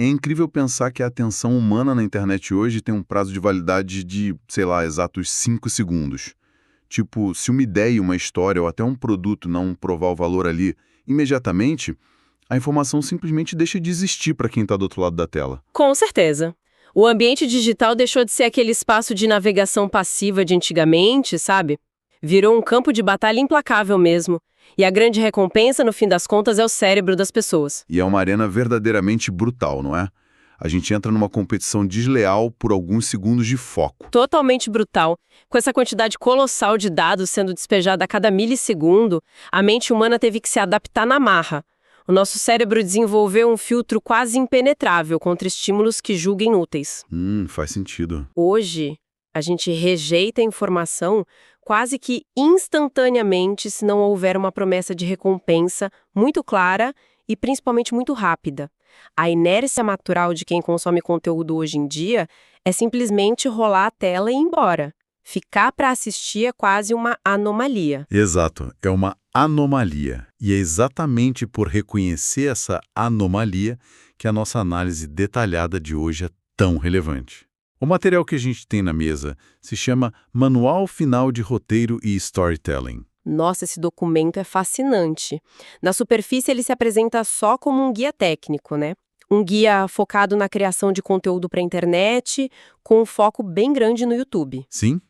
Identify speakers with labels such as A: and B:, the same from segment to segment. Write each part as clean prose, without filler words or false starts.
A: É incrível pensar que a atenção humana na internet hoje tem um prazo de validade de, sei lá, exatos 5 segundos. Tipo, se uma ideia, uma história ou até um produto não provar o valor ali imediatamente, a informação simplesmente deixa de existir para quem está do outro lado da tela.
B: Com certeza. O ambiente digital deixou de ser aquele espaço de navegação passiva de antigamente, sabe? Virou um campo de batalha implacável mesmo. E a grande recompensa, no fim das contas, é o cérebro das pessoas.
A: E é uma arena verdadeiramente brutal, não é? A gente entra numa competição desleal por alguns segundos de foco.
B: Totalmente brutal. Com essa quantidade colossal de dados sendo despejada a cada milissegundo, a mente humana teve que se adaptar na marra. O nosso cérebro desenvolveu um filtro quase impenetrável contra estímulos que julga inúteis.
A: Faz sentido.
B: Hoje, a gente rejeita a informação quase que instantaneamente se não houver uma promessa de recompensa muito clara e principalmente muito rápida. A inércia natural de quem consome conteúdo hoje em dia é simplesmente rolar a tela e ir embora. Ficar para assistir é quase uma anomalia.
A: Exato, é uma anomalia. E é exatamente por reconhecer essa anomalia que a nossa análise detalhada de hoje é tão relevante. O material que a gente tem na mesa se chama Manual Final de Roteiro e Storytelling.
B: Nossa, esse documento é fascinante. Na superfície, ele se apresenta só como um guia técnico, né? Um guia focado na criação de conteúdo para a internet, com um foco bem grande no YouTube.
A: Sim,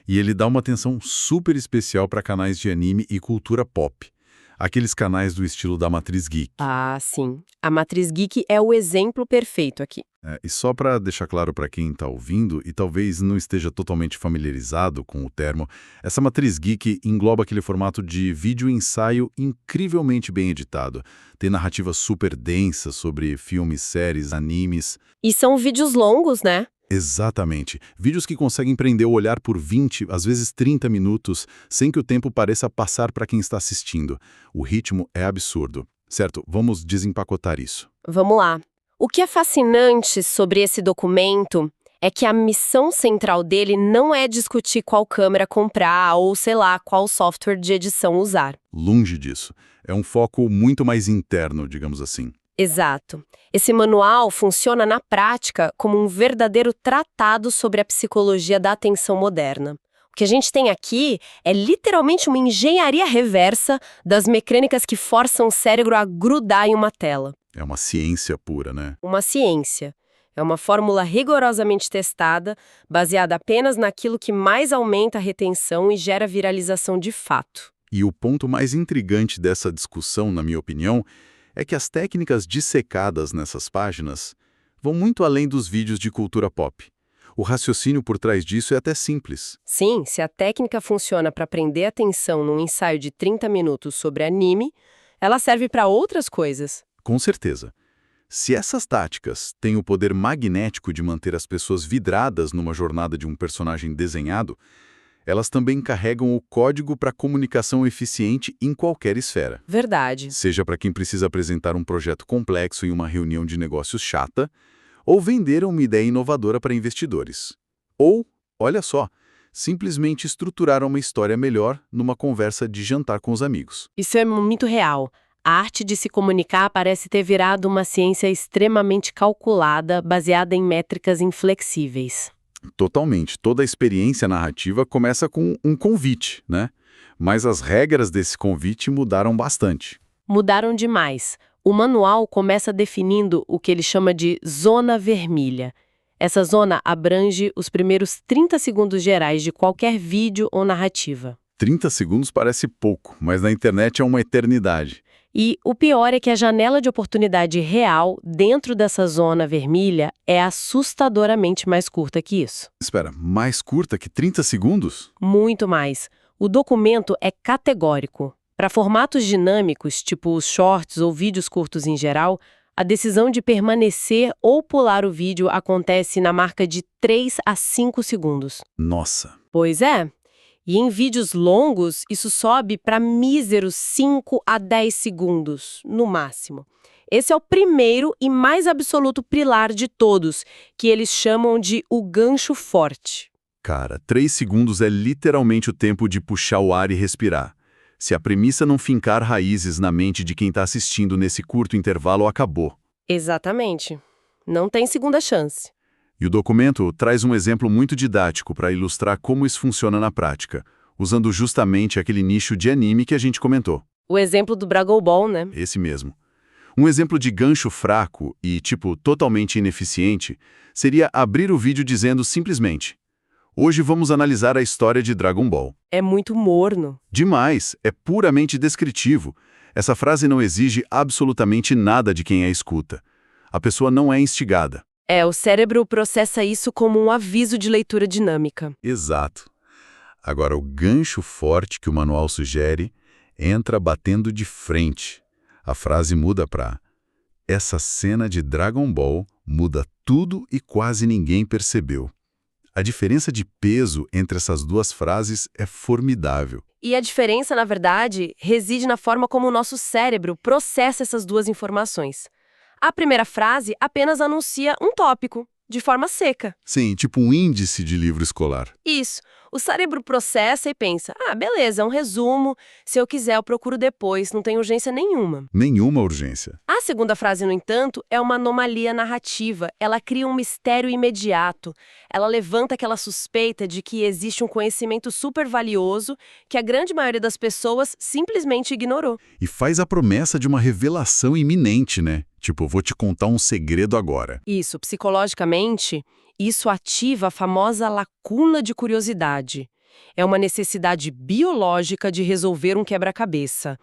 A: e ele dá uma atenção super especial para canais de anime e cultura pop. Aqueles canais do estilo da Matriz Geek.
B: Ah, sim. A Matriz Geek é o exemplo perfeito aqui.
A: E só para deixar claro para quem está ouvindo e talvez não esteja totalmente familiarizado com o termo, essa Matriz Geek engloba aquele formato de vídeo-ensaio incrivelmente bem editado. Tem narrativa super densa sobre filmes, séries, animes.
B: E são vídeos longos, né?
A: Exatamente. Vídeos que conseguem prender o olhar por 20, às vezes 30 minutos, sem que o tempo pareça passar para quem está assistindo. O ritmo é absurdo. Certo, vamos desempacotar isso.
B: Vamos lá. O que é fascinante sobre esse documento é que a missão central dele não é discutir qual câmera comprar ou, sei lá, qual software de edição usar.
A: Longe disso. É um foco muito mais interno, digamos assim.
B: Exato. Esse manual funciona na prática como um verdadeiro tratado sobre a psicologia da atenção moderna. O que a gente tem aqui é literalmente uma engenharia reversa das mecânicas que forçam o cérebro a grudar em uma tela.
A: É uma ciência pura, né?
B: Uma ciência. É uma fórmula rigorosamente testada, baseada apenas naquilo que mais aumenta a retenção e gera viralização de fato.
A: E o ponto mais intrigante dessa discussão, na minha opinião, é que as técnicas dissecadas nessas páginas vão muito além dos vídeos de cultura pop. O raciocínio por trás disso é até simples.
B: Sim, se a técnica funciona para prender atenção num ensaio de 30 minutos sobre anime, ela serve para outras coisas.
A: Com certeza. Se essas táticas têm o poder magnético de manter as pessoas vidradas numa jornada de um personagem desenhado, elas também carregam o código para comunicação eficiente em qualquer esfera.
B: Verdade.
A: Seja para quem precisa apresentar um projeto complexo em uma reunião de negócios chata, ou vender uma ideia inovadora para investidores. Ou, olha só, simplesmente estruturar uma história melhor numa conversa de jantar com os amigos.
B: Isso é muito real. A arte de se comunicar parece ter virado uma ciência extremamente calculada, baseada em métricas inflexíveis.
A: Totalmente. Toda a experiência narrativa começa com um convite, né? Mas as regras desse convite mudaram bastante.
B: Mudaram demais. O manual começa definindo o que ele chama de zona vermelha. Essa zona abrange os primeiros 30 segundos gerais de qualquer vídeo ou narrativa.
A: 30 segundos parece pouco, mas na internet é uma eternidade.
B: E o pior é que a janela de oportunidade real dentro dessa zona vermelha é assustadoramente mais curta que isso.
A: Espera, mais curta que 30 segundos?
B: Muito mais. O documento é categórico. Para formatos dinâmicos, tipo os shorts ou vídeos curtos em geral, a decisão de permanecer ou pular o vídeo acontece na marca de 3 a 5 segundos.
A: Nossa!
B: Pois é. E em vídeos longos, isso sobe para míseros 5 a 10 segundos, no máximo. Esse é o primeiro e mais absoluto pilar de todos, que eles chamam de o gancho forte.
A: Cara, 3 segundos é literalmente o tempo de puxar o ar e respirar. Se a premissa não fincar raízes na mente de quem está assistindo nesse curto intervalo, acabou.
B: Exatamente. Não tem segunda chance.
A: E o documento traz um exemplo muito didático para ilustrar como isso funciona na prática, usando justamente aquele nicho de anime que a gente comentou.
B: O exemplo do Dragon Ball, né?
A: Esse mesmo. Um exemplo de gancho fraco e, totalmente ineficiente seria abrir o vídeo dizendo simplesmente: hoje vamos analisar a história de Dragon Ball.
B: É muito morno.
A: Demais, é puramente descritivo. Essa frase não exige absolutamente nada de quem a escuta. A pessoa não é instigada.
B: O cérebro processa isso como um aviso de leitura dinâmica.
A: Exato. Agora, o gancho forte que o manual sugere entra batendo de frente. A frase muda para: essa cena de Dragon Ball muda tudo e quase ninguém percebeu. A diferença de peso entre essas duas frases é formidável.
B: E a diferença, na verdade, reside na forma como o nosso cérebro processa essas duas informações. A primeira frase apenas anuncia um tópico, de forma seca.
A: Sim, tipo um índice de livro escolar.
B: Isso. O cérebro processa e pensa: beleza, é um resumo, se eu quiser eu procuro depois, não tem urgência nenhuma.
A: Nenhuma urgência.
B: A segunda frase, no entanto, é uma anomalia narrativa. Ela cria um mistério imediato. Ela levanta aquela suspeita de que existe um conhecimento super valioso que a grande maioria das pessoas simplesmente ignorou.
A: E faz a promessa de uma revelação iminente, né? Tipo, vou te contar um segredo agora.
B: Isso, psicologicamente, isso ativa a famosa lacuna de curiosidade. É uma necessidade biológica de resolver um quebra-cabeça.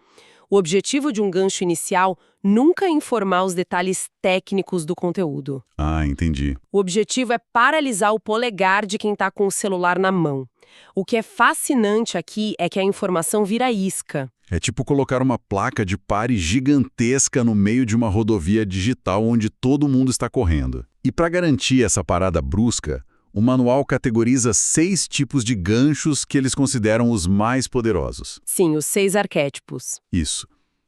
B: O objetivo de um gancho inicial nunca é informar os detalhes técnicos do conteúdo.
A: Ah, entendi.
B: O objetivo é paralisar o polegar de quem está com o celular na mão. O que é fascinante aqui é que a informação vira isca.
A: É tipo colocar uma placa de pare gigantesca no meio de uma rodovia digital onde todo mundo está correndo. E para garantir essa parada brusca, o manual categoriza 6 tipos de ganchos que eles consideram os mais poderosos.
B: Sim, os 6 arquétipos.
A: Isso.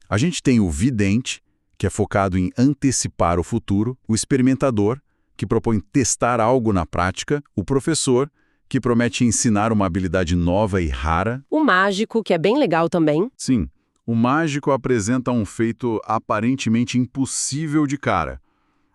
A: A gente tem o vidente, que é focado em antecipar o futuro, o experimentador, que propõe testar algo na prática, o professor, que promete ensinar uma habilidade nova e rara.
B: O mágico, que é bem legal também.
A: Sim, o mágico apresenta um feito aparentemente impossível de cara.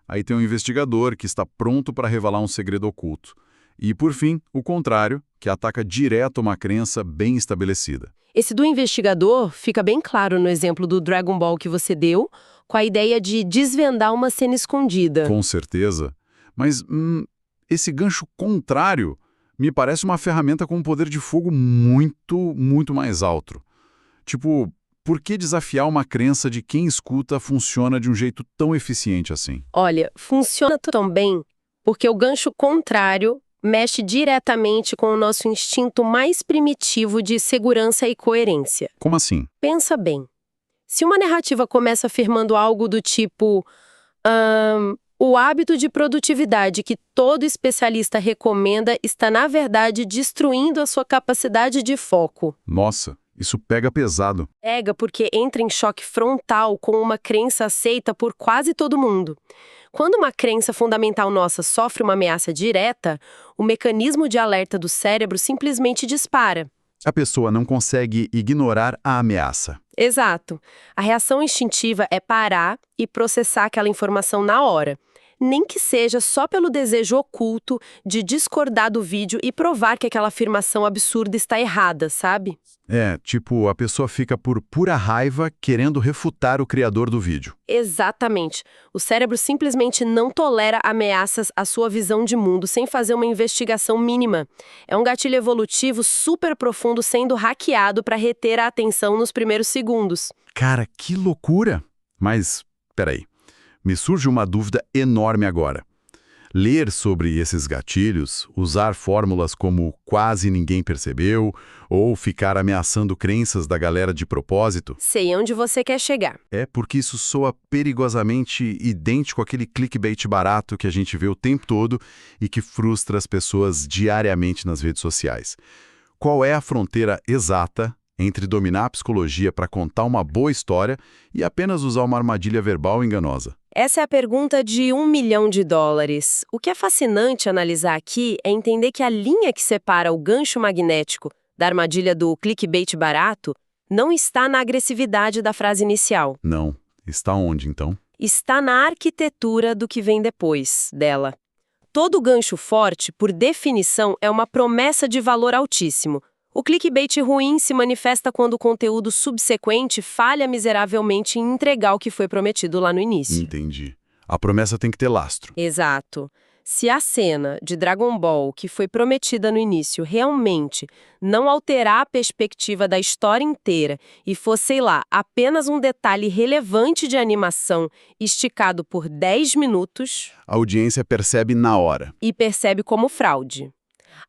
A: Aí tem o investigador, que está pronto para revelar um segredo oculto. E, por fim, o contrário, que ataca direto uma crença bem estabelecida.
B: Esse do investigador fica bem claro no exemplo do Dragon Ball que você deu, com a ideia de desvendar uma cena escondida.
A: Com certeza. Mas esse gancho contrário me parece uma ferramenta com um poder de fogo muito, muito mais alto. Tipo, por que desafiar uma crença de quem escuta funciona de um jeito tão eficiente assim?
B: Olha, funciona tão bem porque o gancho contrário mexe diretamente com o nosso instinto mais primitivo de segurança e coerência.
A: Como assim?
B: Pensa bem. Se uma narrativa começa afirmando algo do tipo: o hábito de produtividade que todo especialista recomenda está, na verdade, destruindo a sua capacidade de foco.
A: Nossa, isso pega pesado.
B: Pega porque entra em choque frontal com uma crença aceita por quase todo mundo. Quando uma crença fundamental nossa sofre uma ameaça direta, o mecanismo de alerta do cérebro simplesmente dispara.
A: A pessoa não consegue ignorar a ameaça.
B: Exato. A reação instintiva é parar e processar aquela informação na hora. Nem que seja só pelo desejo oculto de discordar do vídeo e provar que aquela afirmação absurda está errada, sabe?
A: A pessoa fica por pura raiva querendo refutar o criador do vídeo.
B: Exatamente. O cérebro simplesmente não tolera ameaças à sua visão de mundo sem fazer uma investigação mínima. É um gatilho evolutivo super profundo sendo hackeado para reter a atenção nos primeiros segundos.
A: Cara, que loucura! Mas, peraí. Me surge uma dúvida enorme agora. Ler sobre esses gatilhos, usar fórmulas como quase ninguém percebeu, ou ficar ameaçando crenças da galera de propósito.
B: Sei onde você quer chegar.
A: É porque isso soa perigosamente idêntico àquele clickbait barato que a gente vê o tempo todo e que frustra as pessoas diariamente nas redes sociais. Qual é a fronteira exata entre dominar a psicologia para contar uma boa história e apenas usar uma armadilha verbal enganosa?
B: Essa é a pergunta de $1 milhão. O que é fascinante analisar aqui é entender que a linha que separa o gancho magnético da armadilha do clickbait barato não está na agressividade da frase inicial.
A: Não. Está onde, então?
B: está na arquitetura do que vem depois dela. Todo gancho forte, por definição, é uma promessa de valor altíssimo. O clickbait ruim se manifesta quando o conteúdo subsequente falha miseravelmente em entregar o que foi prometido lá no início.
A: Entendi. A promessa tem que ter lastro.
B: Exato. Se a cena de Dragon Ball que foi prometida no início realmente não alterar a perspectiva da história inteira e for, sei lá, apenas um detalhe relevante de animação esticado por 10 minutos...
A: A audiência percebe na hora.
B: E percebe como fraude.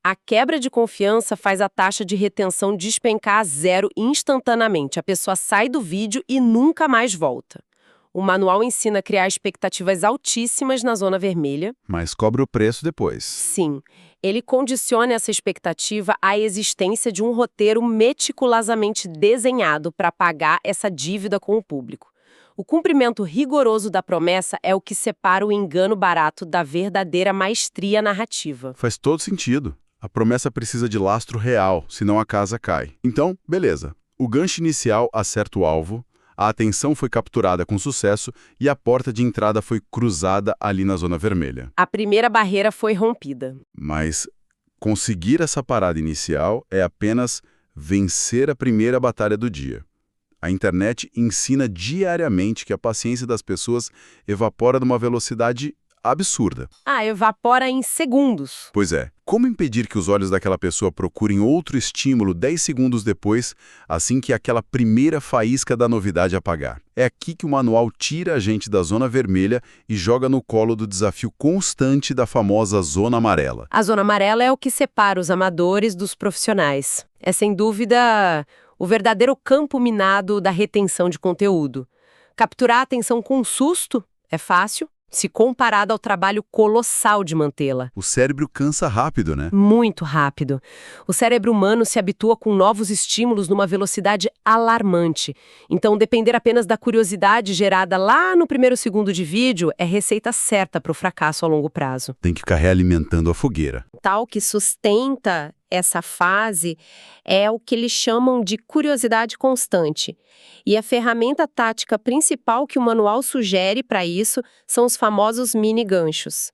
B: A quebra de confiança faz a taxa de retenção despencar a zero instantaneamente. A pessoa sai do vídeo e nunca mais volta. O manual ensina a criar expectativas altíssimas na zona vermelha.
A: Mas cobra o preço depois.
B: Sim, ele condiciona essa expectativa à existência de um roteiro meticulosamente desenhado para pagar essa dívida com o público. O cumprimento rigoroso da promessa é o que separa o engano barato da verdadeira maestria narrativa.
A: Faz todo sentido. A promessa precisa de lastro real, senão a casa cai. Então, beleza. O gancho inicial acerta o alvo, a atenção foi capturada com sucesso e a porta de entrada foi cruzada ali na zona vermelha.
B: A primeira barreira foi rompida.
A: Mas conseguir essa parada inicial é apenas vencer a primeira batalha do dia. A internet ensina diariamente que a paciência das pessoas evapora numa velocidade absurda.
B: Evapora em segundos.
A: Pois é, como impedir que os olhos daquela pessoa procurem outro estímulo 10 segundos depois, assim que aquela primeira faísca da novidade apagar? É aqui que o manual tira a gente da zona vermelha e joga no colo do desafio constante da famosa zona amarela.
B: A zona amarela é o que separa os amadores dos profissionais. É, sem dúvida, o verdadeiro campo minado da retenção de conteúdo. Capturar a atenção com um susto é fácil, se comparado ao trabalho colossal de mantê-la.
A: O cérebro cansa rápido, né?
B: Muito rápido. O cérebro humano se habitua com novos estímulos numa velocidade alarmante. Então, depender apenas da curiosidade gerada lá no primeiro segundo de vídeo é receita certa para o fracasso a longo prazo.
A: Tem que ficar realimentando a fogueira.
B: Tal que sustenta essa fase é o que eles chamam de curiosidade constante. E a ferramenta tática principal que o manual sugere para isso são os famosos mini-ganchos.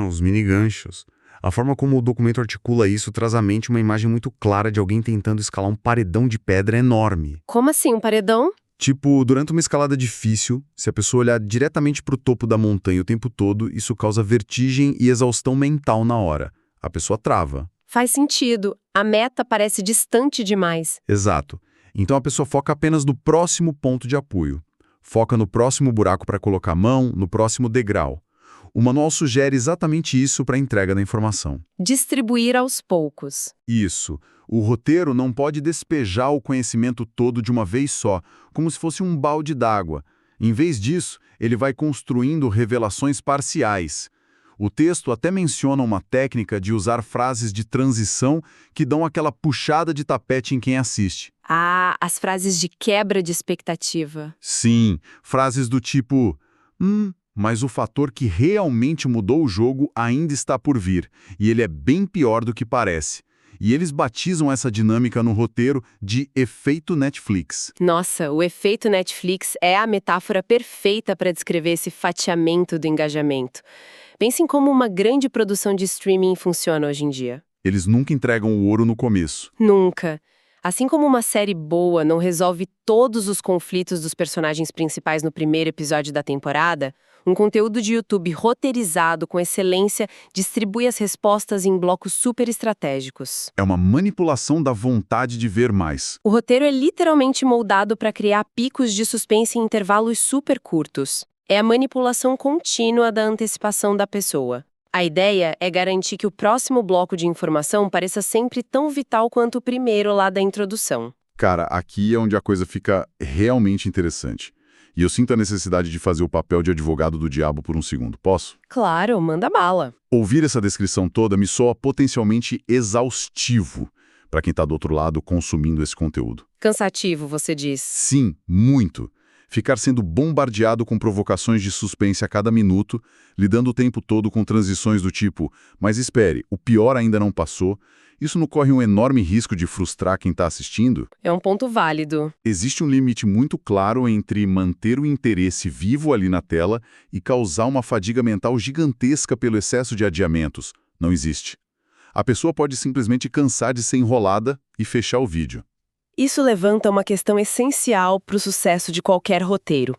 C: Os mini-ganchos. A forma como o documento articula isso traz à mente uma imagem muito clara de alguém tentando escalar um paredão de pedra enorme.
B: Como assim, um paredão?
C: Tipo, durante uma escalada difícil, se a pessoa olhar diretamente para o topo da montanha o tempo todo, isso causa vertigem e exaustão mental na hora. A pessoa trava.
B: Faz sentido. A meta parece distante demais.
C: Exato. Então a pessoa foca apenas no próximo ponto de apoio. Foca no próximo buraco para colocar a mão, no próximo degrau. O manual sugere exatamente isso para a entrega da informação.
B: Distribuir aos poucos.
A: Isso. O roteiro não pode despejar o conhecimento todo de uma vez só, como se fosse um balde d'água. Em vez disso, ele vai construindo revelações parciais. O texto até menciona uma técnica de usar frases de transição que dão aquela puxada de tapete em quem assiste.
B: As frases de quebra de expectativa.
A: Sim, frases do tipo, mas o fator que realmente mudou o jogo ainda está por vir, e ele é bem pior do que parece. E eles batizam essa dinâmica no roteiro de efeito Netflix.
B: Nossa, o efeito Netflix é a metáfora perfeita para descrever esse fatiamento do engajamento. Pensem como uma grande produção de streaming funciona hoje em dia.
A: Eles nunca entregam o ouro no começo.
B: Nunca. Assim como uma série boa não resolve todos os conflitos dos personagens principais no primeiro episódio da temporada, um conteúdo de YouTube roteirizado com excelência distribui as respostas em blocos super estratégicos.
A: É uma manipulação da vontade de ver mais.
B: O roteiro é literalmente moldado para criar picos de suspense em intervalos super curtos. É a manipulação contínua da antecipação da pessoa. A ideia é garantir que o próximo bloco de informação pareça sempre tão vital quanto o primeiro lá da introdução.
A: Cara, aqui é onde a coisa fica realmente interessante. E eu sinto a necessidade de fazer o papel de advogado do diabo por um segundo. Posso?
B: Claro, manda bala.
A: Ouvir essa descrição toda me soa potencialmente exaustivo para quem está do outro lado consumindo esse conteúdo.
B: Cansativo, você diz.
A: Sim, muito.
C: Ficar sendo bombardeado com provocações de suspense a cada minuto, lidando o tempo todo com transições do tipo, mas espere, o pior ainda não passou, isso não corre um enorme risco de frustrar quem está assistindo?
B: É um ponto válido.
C: Existe um limite muito claro entre manter o interesse vivo ali na tela e causar uma fadiga mental gigantesca pelo excesso de adiamentos. Não existe. A pessoa pode simplesmente cansar de ser enrolada e fechar o vídeo.
B: Isso levanta uma questão essencial para o sucesso de qualquer roteiro.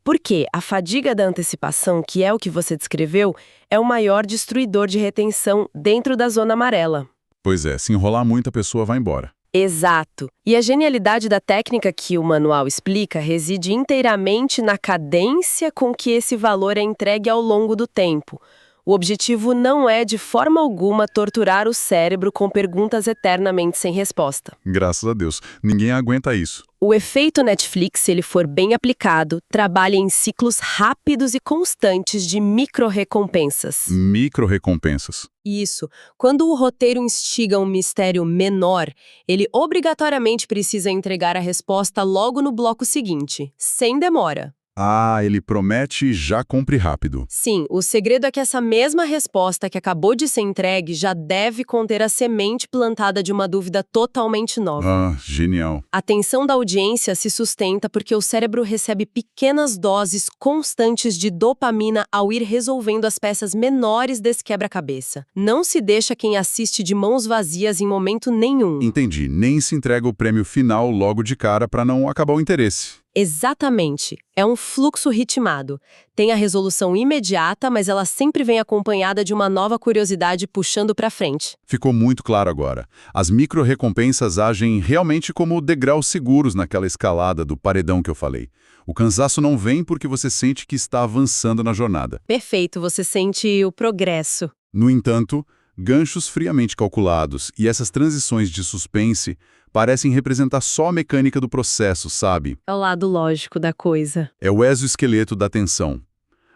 B: Porque a fadiga da antecipação, que é o que você descreveu, é o maior destruidor de retenção dentro da zona amarela.
C: Pois é, se enrolar muito a pessoa vai embora.
B: Exato. E a genialidade da técnica que o manual explica reside inteiramente na cadência com que esse valor é entregue ao longo do tempo. O objetivo não é, de forma alguma, torturar o cérebro com perguntas eternamente sem resposta.
C: Graças a Deus, ninguém aguenta isso.
B: O efeito Netflix, se ele for bem aplicado, trabalha em ciclos rápidos e constantes de micro-recompensas.
C: Micro-recompensas.
B: Isso. Quando o roteiro instiga um mistério menor, ele obrigatoriamente precisa entregar a resposta logo no bloco seguinte, sem demora.
C: Ah, ele promete e já cumpre rápido.
B: Sim, o segredo é que essa mesma resposta que acabou de ser entregue já deve conter a semente plantada de uma dúvida totalmente nova.
C: Ah, genial.
B: A atenção da audiência se sustenta porque o cérebro recebe pequenas doses constantes de dopamina ao ir resolvendo as peças menores desse quebra-cabeça. Não se deixa quem assiste de mãos vazias em momento nenhum.
C: Entendi. Nem se entrega o prêmio final logo de cara para não acabar o interesse.
B: Exatamente. É um fluxo ritmado. Tem a resolução imediata, mas ela sempre vem acompanhada de uma nova curiosidade puxando para frente.
C: Ficou muito claro agora. As micro-recompensas agem realmente como degraus seguros naquela escalada do paredão que eu falei. O cansaço não vem porque você sente que está avançando na jornada.
B: Perfeito, você sente o progresso.
C: No entanto, ganchos friamente calculados e essas transições de suspense parecem representar só a mecânica do processo, sabe?
B: É o lado lógico da coisa.
C: É o exoesqueleto da tensão.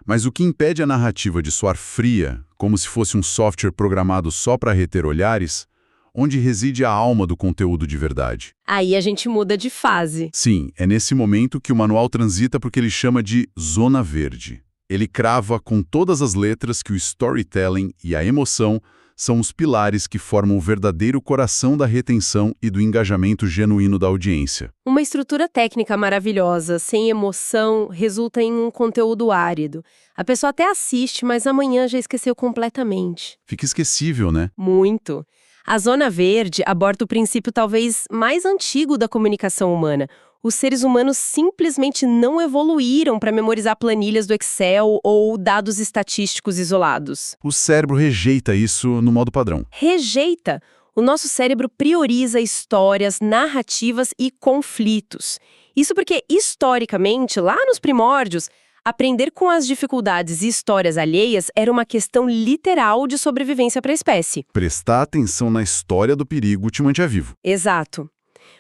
C: Mas o que impede a narrativa de soar fria, como se fosse um software programado só para reter olhares, onde reside a alma do conteúdo de verdade?
B: Aí a gente muda de fase.
C: Sim, é nesse momento que o manual transita para o que ele chama de zona verde. Ele crava com todas as letras que o storytelling e a emoção são os pilares que formam o verdadeiro coração da retenção e do engajamento genuíno da audiência.
B: Uma estrutura técnica maravilhosa, sem emoção, resulta em um conteúdo árido. A pessoa até assiste, mas amanhã já esqueceu completamente.
C: Fica esquecível, né?
B: Muito. A Zona Verde aborda o princípio talvez mais antigo da comunicação humana. Os seres humanos simplesmente não evoluíram para memorizar planilhas do Excel ou dados estatísticos isolados.
C: O cérebro rejeita isso no modo padrão.
B: Rejeita! O nosso cérebro prioriza histórias, narrativas e conflitos. Isso porque, historicamente, lá nos primórdios, aprender com as dificuldades e histórias alheias era uma questão literal de sobrevivência para a espécie.
C: Prestar atenção na história do perigo te mantinha vivo.
B: Exato.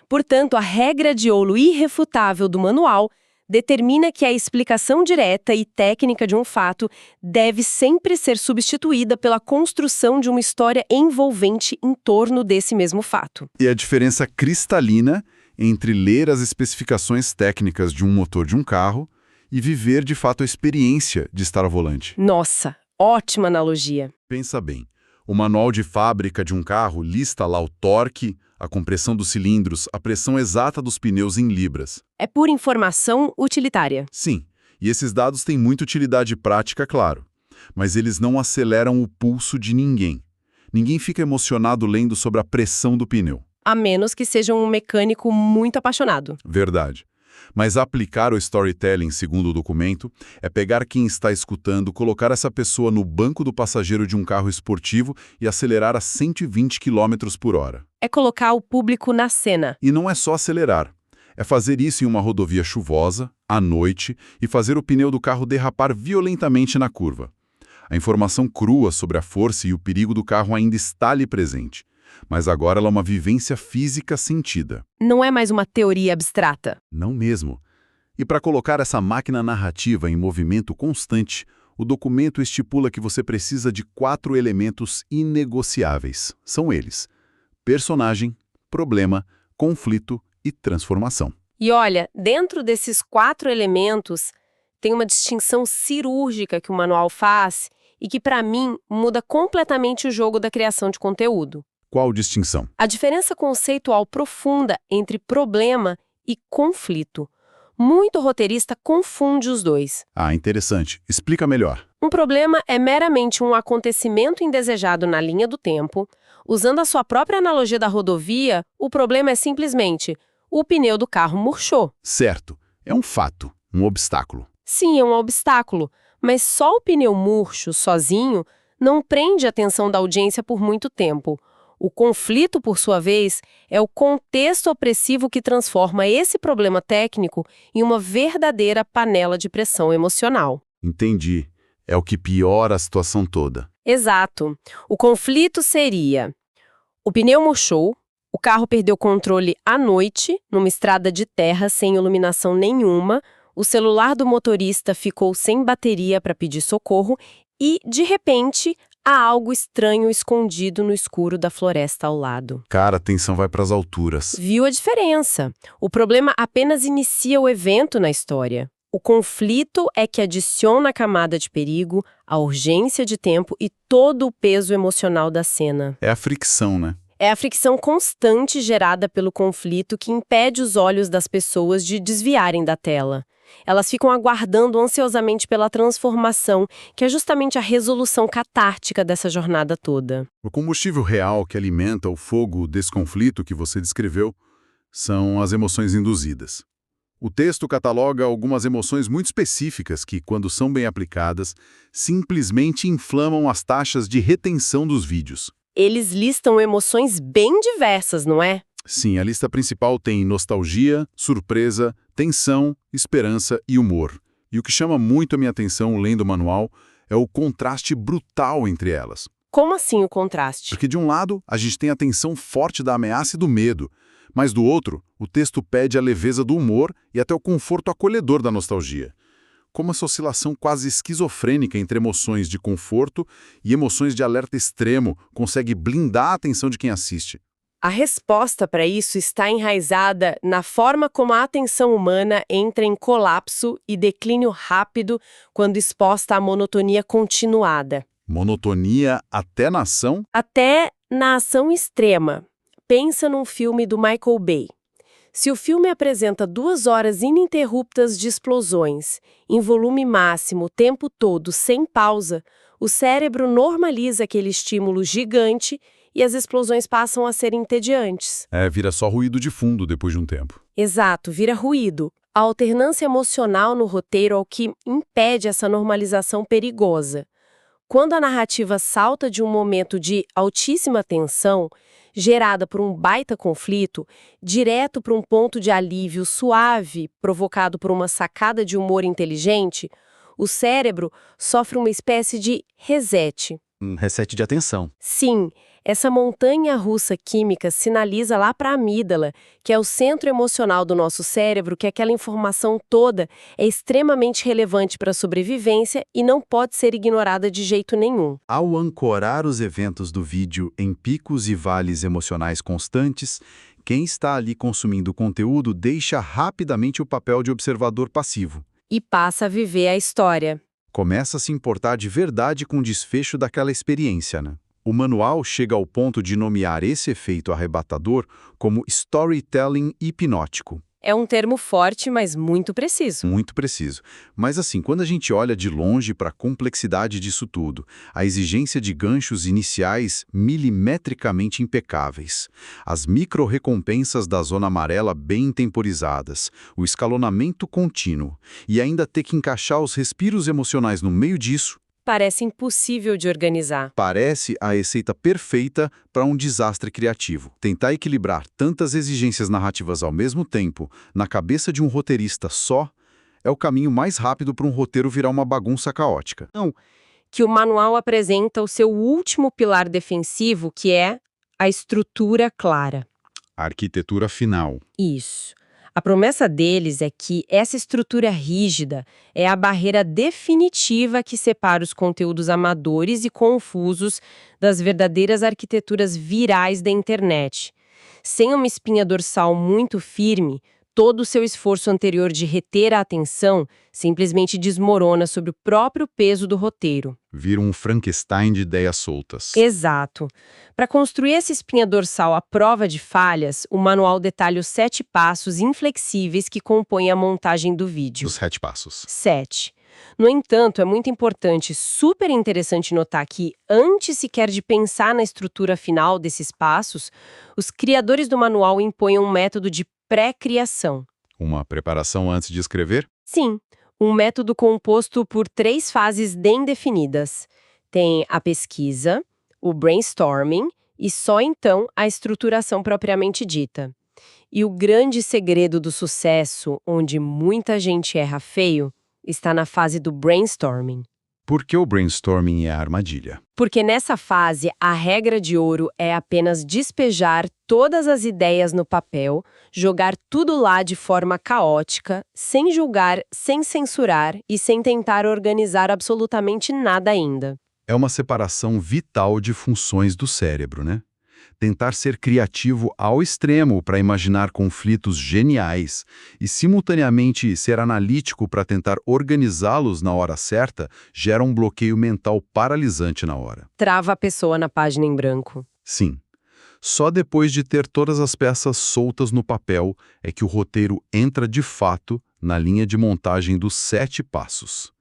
B: Portanto, a regra de ouro irrefutável do manual determina que a explicação direta e técnica de um fato deve sempre ser substituída pela construção de uma história envolvente em torno desse mesmo fato.
C: E a diferença cristalina entre ler as especificações técnicas de um motor de um carro e viver de fato a experiência de estar ao volante.
B: Nossa, ótima analogia.
C: Pensa bem, o manual de fábrica de um carro lista lá o torque, a compressão dos cilindros, a pressão exata dos pneus em libras.
B: É pura informação utilitária.
C: Sim, e esses dados têm muita utilidade prática, claro. Mas eles não aceleram o pulso de ninguém. Ninguém fica emocionado lendo sobre a pressão do pneu.
B: A menos que seja um mecânico muito apaixonado.
C: Verdade. Mas aplicar o storytelling, segundo o documento, é pegar quem está escutando, colocar essa pessoa no banco do passageiro de um carro esportivo e acelerar a 120 km por hora.
B: É colocar o público na cena.
C: E não é só acelerar. É fazer isso em uma rodovia chuvosa, à noite, e fazer o pneu do carro derrapar violentamente na curva. A informação crua sobre a força e o perigo do carro ainda está ali presente. Mas agora ela é uma vivência física sentida.
B: Não é mais uma teoria abstrata.
C: Não mesmo. E para colocar essa máquina narrativa em movimento constante, o documento estipula que você precisa de 4 elementos inegociáveis. São eles: personagem, problema, conflito e transformação.
B: E olha, dentro desses 4 elementos, tem uma distinção cirúrgica que o manual faz e que, para mim, muda completamente o jogo da criação de conteúdo.
C: Qual distinção?
B: A diferença conceitual profunda entre problema e conflito. Muito roteirista confunde os dois.
C: Ah, interessante. Explica melhor.
B: Um problema é meramente um acontecimento indesejado na linha do tempo. Usando a sua própria analogia da rodovia, o problema é simplesmente o pneu do carro murchou.
C: Certo. É um fato, um obstáculo.
B: Sim, é um obstáculo, mas só o pneu murcho, sozinho, não prende a atenção da audiência por muito tempo. O conflito, por sua vez, é o contexto opressivo que transforma esse problema técnico em uma verdadeira panela de pressão emocional.
C: Entendi. É o que piora a situação toda.
B: Exato. O conflito seria: o pneu murchou, o carro perdeu controle à noite, numa estrada de terra sem iluminação nenhuma, o celular do motorista ficou sem bateria para pedir socorro e, de repente, há algo estranho escondido no escuro da floresta ao lado.
C: Cara, a tensão vai para as alturas.
B: Viu a diferença? O problema apenas inicia o evento na história. O conflito é que adiciona a camada de perigo, a urgência de tempo e todo o peso emocional da cena.
C: É a fricção, né?
B: É a fricção constante gerada pelo conflito que impede os olhos das pessoas de desviarem da tela. Elas ficam aguardando ansiosamente pela transformação, que é justamente a resolução catártica dessa jornada toda.
C: O combustível real que alimenta o fogo desse conflito que você descreveu são as emoções induzidas. O texto cataloga algumas emoções muito específicas que, quando são bem aplicadas, simplesmente inflamam as taxas de retenção dos vídeos.
B: Eles listam emoções bem diversas, não é?
C: Sim, a lista principal tem nostalgia, surpresa, tensão, esperança e humor. E o que chama muito a minha atenção lendo o manual é o contraste brutal entre elas.
B: Como assim o contraste?
C: Porque de um lado, a gente tem a tensão forte da ameaça e do medo, mas do outro, o texto pede a leveza do humor e até o conforto acolhedor da nostalgia. Como essa oscilação quase esquizofrênica entre emoções de conforto e emoções de alerta extremo consegue blindar a atenção de quem assiste.
B: A resposta para isso está enraizada na forma como a atenção humana entra em colapso e declínio rápido quando exposta à monotonia continuada.
C: Monotonia até na ação?
B: Até na ação extrema. Pensa num filme do Michael Bay. Se o filme apresenta 2 horas ininterruptas de explosões, em volume máximo o tempo todo, sem pausa, o cérebro normaliza aquele estímulo gigante e as explosões passam a ser entediantes.
C: Vira só ruído de fundo depois de um tempo.
B: Exato, vira ruído. A alternância emocional no roteiro é o que impede essa normalização perigosa. Quando a narrativa salta de um momento de altíssima tensão, gerada por um baita conflito, direto para um ponto de alívio suave, provocado por uma sacada de humor inteligente, o cérebro sofre uma espécie de reset.
C: Reset de atenção.
B: Sim, essa montanha-russa química sinaliza lá para a amígdala, que é o centro emocional do nosso cérebro, que aquela informação toda é extremamente relevante para a sobrevivência e não pode ser ignorada de jeito nenhum.
C: Ao ancorar os eventos do vídeo em picos e vales emocionais constantes, quem está ali consumindo o conteúdo deixa rapidamente o papel de observador passivo.
B: E passa a viver a história.
C: Começa a se importar de verdade com o desfecho daquela experiência, né? O manual chega ao ponto de nomear esse efeito arrebatador como storytelling hipnótico.
B: É um termo forte, mas muito preciso.
C: Muito preciso. Mas assim, quando a gente olha de longe para a complexidade disso tudo, a exigência de ganchos iniciais milimetricamente impecáveis, as micro-recompensas da zona amarela bem temporizadas, o escalonamento contínuo, e ainda ter que encaixar os respiros emocionais no meio disso,
B: Parece impossível de organizar.
C: parece a receita perfeita para um desastre criativo. Tentar equilibrar tantas exigências narrativas ao mesmo tempo, na cabeça de um roteirista só, é o caminho mais rápido para um roteiro virar uma bagunça caótica.
B: Não, que o manual apresenta o seu último pilar defensivo, que é a estrutura clara.
C: A arquitetura final.
B: Isso. A promessa deles é que essa estrutura rígida é a barreira definitiva que separa os conteúdos amadores e confusos das verdadeiras arquiteturas virais da internet. Sem uma espinha dorsal muito firme, todo o seu esforço anterior de reter a atenção simplesmente desmorona sob o próprio peso do roteiro.
C: Vira um Frankenstein de ideias soltas.
B: Exato. Para construir essa espinha dorsal à prova de falhas, o manual detalha os 7 passos inflexíveis que compõem a montagem do vídeo.
C: Os 7 passos.
B: 7. No entanto, é muito importante, super interessante notar que, antes sequer de pensar na estrutura final desses passos, os criadores do manual impõem um método de pré-criação.
C: Uma preparação antes de escrever?
B: Sim, um método composto por 3 fases bem definidas. Tem a pesquisa, o brainstorming e só então a estruturação propriamente dita. E o grande segredo do sucesso, onde muita gente erra feio, está na fase do brainstorming.
C: Por que o brainstorming é a armadilha?
B: Porque nessa fase, a regra de ouro é apenas despejar todas as ideias no papel, jogar tudo lá de forma caótica, sem julgar, sem censurar e sem tentar organizar absolutamente nada ainda.
C: É uma separação vital de funções do cérebro, né? Tentar ser criativo ao extremo para imaginar conflitos geniais e, simultaneamente, ser analítico para tentar organizá-los na hora certa gera um bloqueio mental paralisante na hora.
B: Trava a pessoa na página em branco.
C: Sim. Só depois de ter todas as peças soltas no papel é que o roteiro entra de fato na linha de montagem dos 7 passos.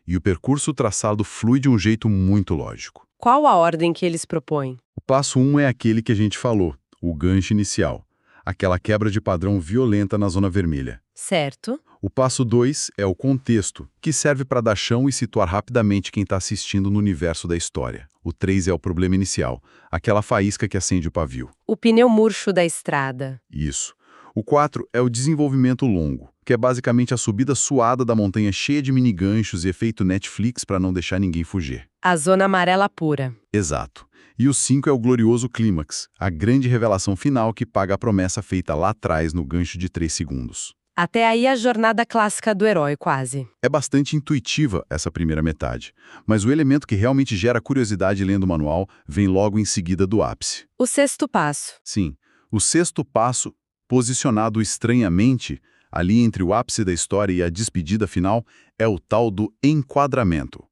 C: E o percurso traçado flui de um jeito muito lógico.
B: Qual a ordem que eles propõem?
C: O passo 1 é aquele que a gente falou, o gancho inicial, aquela quebra de padrão violenta na zona vermelha.
B: Certo.
C: O passo 2 é o contexto, que serve para dar chão e situar rapidamente quem está assistindo no universo da história. O 3 é o problema inicial, aquela faísca que acende o pavio.
B: O pneu murcho da estrada.
C: Isso. O 4 é o desenvolvimento longo, que é basicamente a subida suada da montanha cheia de miniganchos e efeito Netflix para não deixar ninguém fugir.
B: A zona amarela pura.
C: Exato. E o 5 é o glorioso clímax, a grande revelação final que paga a promessa feita lá atrás no gancho de 3 segundos.
B: Até aí a jornada clássica do herói, quase.
C: É bastante intuitiva essa primeira metade, mas o elemento que realmente gera curiosidade lendo o manual vem logo em seguida do ápice.
B: O 6º passo.
C: Sim, o 6º passo, posicionado estranhamente, ali entre o ápice da história e a despedida final, é o tal do enquadramento.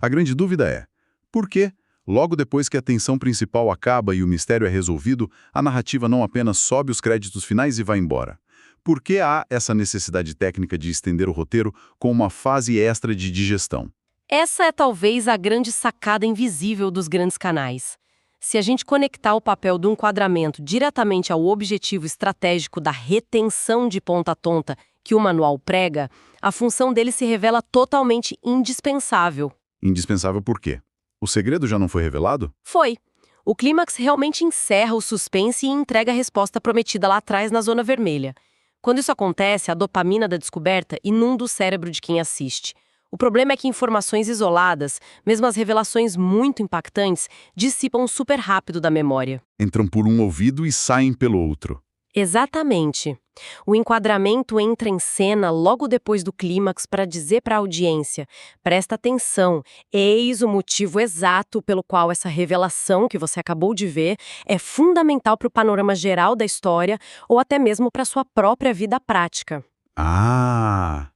C: A grande dúvida é, por que, logo depois que a tensão principal acaba e o mistério é resolvido, a narrativa não apenas sobe os créditos finais e vai embora? Por que há essa necessidade técnica de estender o roteiro com uma fase extra de digestão?
B: Essa é talvez a grande sacada invisível dos grandes canais. Se a gente conectar o papel do enquadramento diretamente ao objetivo estratégico da retenção de ponta tonta que o manual prega, a função dele se revela totalmente indispensável.
C: Indispensável por quê? O segredo já não foi revelado?
B: Foi. O clímax realmente encerra o suspense e entrega a resposta prometida lá atrás na zona vermelha. Quando isso acontece, a dopamina da descoberta inunda o cérebro de quem assiste. O problema é que informações isoladas, mesmo as revelações muito impactantes, dissipam super rápido da memória.
C: Entram por um ouvido e saem pelo outro.
B: Exatamente. O enquadramento entra em cena logo depois do clímax para dizer para a audiência: presta atenção, eis o motivo exato pelo qual essa revelação que você acabou de ver é fundamental para o panorama geral da história ou até mesmo para sua própria vida prática.
C: Ah!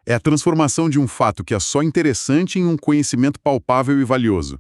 C: É a transformação de um fato que é só interessante em um conhecimento palpável e valioso.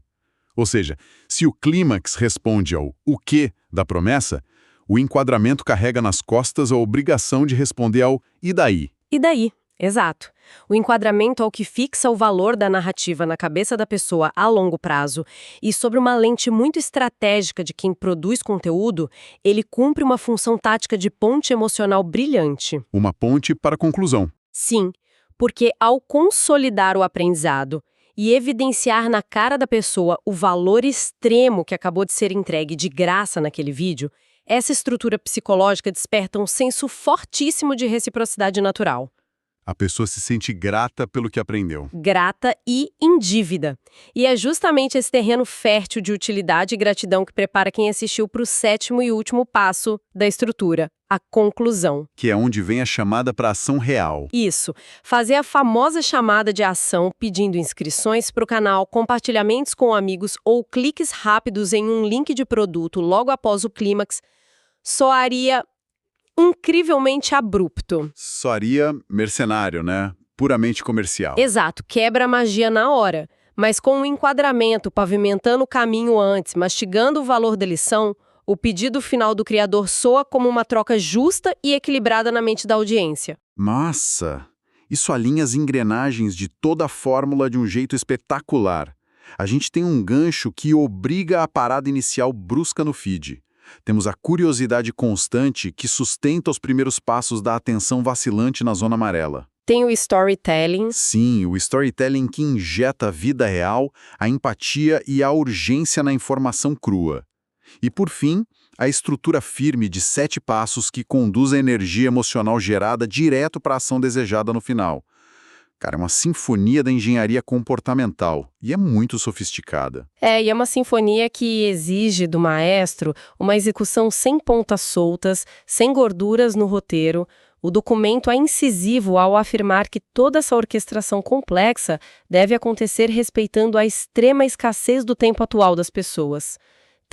C: Ou seja, se o clímax responde ao "o quê" da promessa, o enquadramento carrega nas costas a obrigação de responder ao "e daí?".
B: E daí? Exato. O enquadramento é o que fixa o valor da narrativa na cabeça da pessoa a longo prazo e, sobre uma lente muito estratégica de quem produz conteúdo, ele cumpre uma função tática de ponte emocional brilhante.
C: Uma ponte para a conclusão.
B: Sim, porque ao consolidar o aprendizado e evidenciar na cara da pessoa o valor extremo que acabou de ser entregue de graça naquele vídeo, essa estrutura psicológica desperta um senso fortíssimo de reciprocidade natural.
C: A pessoa se sente grata pelo que aprendeu.
B: Grata e em dívida. E é justamente esse terreno fértil de utilidade e gratidão que prepara quem assistiu para o 7º e último passo da estrutura, a conclusão.
C: Que é onde vem a chamada para ação real.
B: Isso. Fazer a famosa chamada de ação pedindo inscrições para o canal, compartilhamentos com amigos ou cliques rápidos em um link de produto logo após o clímax soaria incrivelmente abrupto.
C: Soaria mercenário, né? Puramente comercial.
B: Exato, quebra a magia na hora. Mas com um enquadramento, pavimentando o caminho antes, mastigando o valor da lição, o pedido final do criador soa como uma troca justa e equilibrada na mente da audiência.
C: Massa! Isso alinha as engrenagens de toda a fórmula de um jeito espetacular. A gente tem um gancho que obriga a parada inicial brusca no feed. Temos a curiosidade constante que sustenta os primeiros passos da atenção vacilante na zona amarela.
B: Tem o storytelling.
C: Sim, o storytelling que injeta a vida real, a empatia e a urgência na informação crua. E, por fim, a estrutura firme de 7 passos que conduz a energia emocional gerada direto para a ação desejada no final. Cara, é uma sinfonia da engenharia comportamental e é muito sofisticada.
B: E é uma sinfonia que exige do maestro uma execução sem pontas soltas, sem gorduras no roteiro. O documento é incisivo ao afirmar que toda essa orquestração complexa deve acontecer respeitando a extrema escassez do tempo atual das pessoas.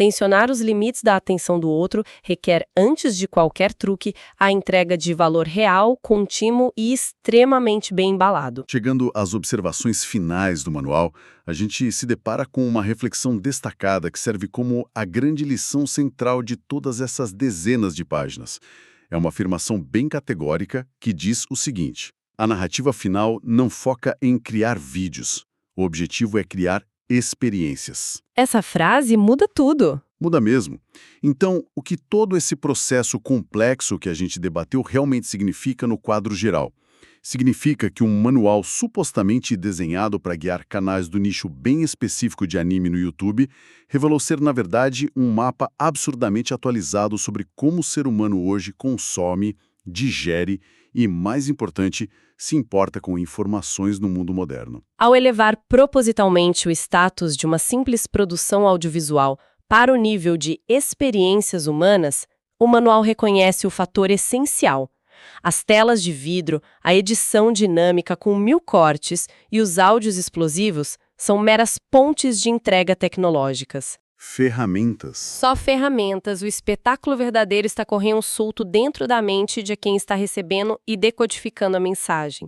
B: Tensionar os limites da atenção do outro requer, antes de qualquer truque, a entrega de valor real, contínuo e extremamente bem embalado.
A: Chegando às observações finais do manual, a gente se depara com uma reflexão destacada que serve como a grande lição central de todas essas dezenas de páginas. É uma afirmação bem categórica que diz o seguinte: a narrativa final não foca em criar vídeos. O objetivo é criar experiências.
B: Essa frase muda tudo.
A: Muda mesmo. Então, o que todo esse processo complexo que a gente debateu realmente significa no quadro geral? Significa que um manual supostamente desenhado para guiar canais do nicho bem específico de anime no YouTube revelou ser, na verdade, um mapa absurdamente atualizado sobre como o ser humano hoje consome, digere e, mais importante, se importa com informações no mundo moderno.
B: Ao elevar propositalmente o status de uma simples produção audiovisual para o nível de experiências humanas, o manual reconhece o fator essencial. As telas de vidro, a edição dinâmica com 1000 cortes e os áudios explosivos são meras pontes de entrega tecnológicas.
A: Ferramentas.
B: Só ferramentas, o espetáculo verdadeiro está correndo solto dentro da mente de quem está recebendo e decodificando a mensagem.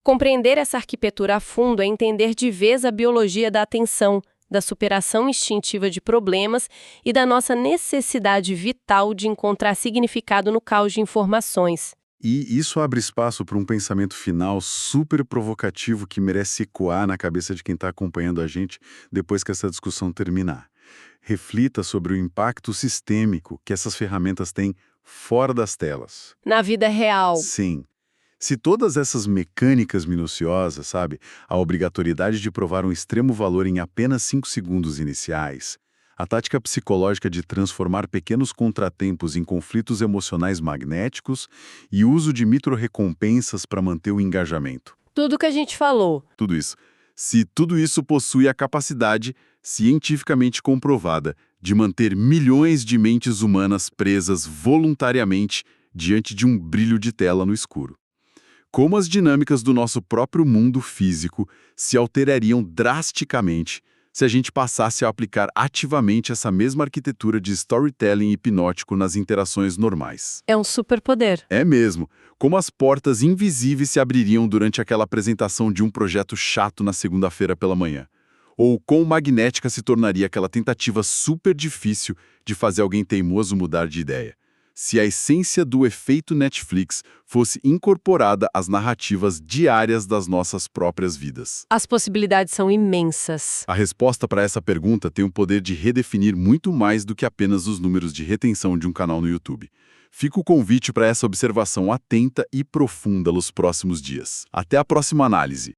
B: Compreender essa arquitetura a fundo é entender de vez a biologia da atenção, da superação instintiva de problemas e da nossa necessidade vital de encontrar significado no caos de informações.
A: E isso abre espaço para um pensamento final super provocativo que merece ecoar na cabeça de quem está acompanhando a gente depois que essa discussão terminar. Reflita sobre o impacto sistêmico que essas ferramentas têm fora das telas.
B: Na vida real.
A: Sim. Se todas essas mecânicas minuciosas, sabe, a obrigatoriedade de provar um extremo valor em apenas 5 segundos iniciais, a tática psicológica de transformar pequenos contratempos em conflitos emocionais magnéticos e o uso de micro-recompensas para manter o engajamento.
B: Tudo que a gente falou.
A: Tudo isso. Se tudo isso possui a capacidade, cientificamente comprovada, de manter milhões de mentes humanas presas voluntariamente diante de um brilho de tela no escuro. Como as dinâmicas do nosso próprio mundo físico se alterariam drasticamente se a gente passasse a aplicar ativamente essa mesma arquitetura de storytelling hipnótico nas interações normais.
B: É um superpoder.
A: É mesmo. Como as portas invisíveis se abririam durante aquela apresentação de um projeto chato na segunda-feira pela manhã. Ou quão magnética se tornaria aquela tentativa super difícil de fazer alguém teimoso mudar de ideia. Se a essência do efeito Netflix fosse incorporada às narrativas diárias das nossas próprias vidas.
B: As possibilidades são imensas.
A: A resposta para essa pergunta tem o poder de redefinir muito mais do que apenas os números de retenção de um canal no YouTube. Fica o convite para essa observação atenta e profunda nos próximos dias. Até a próxima análise.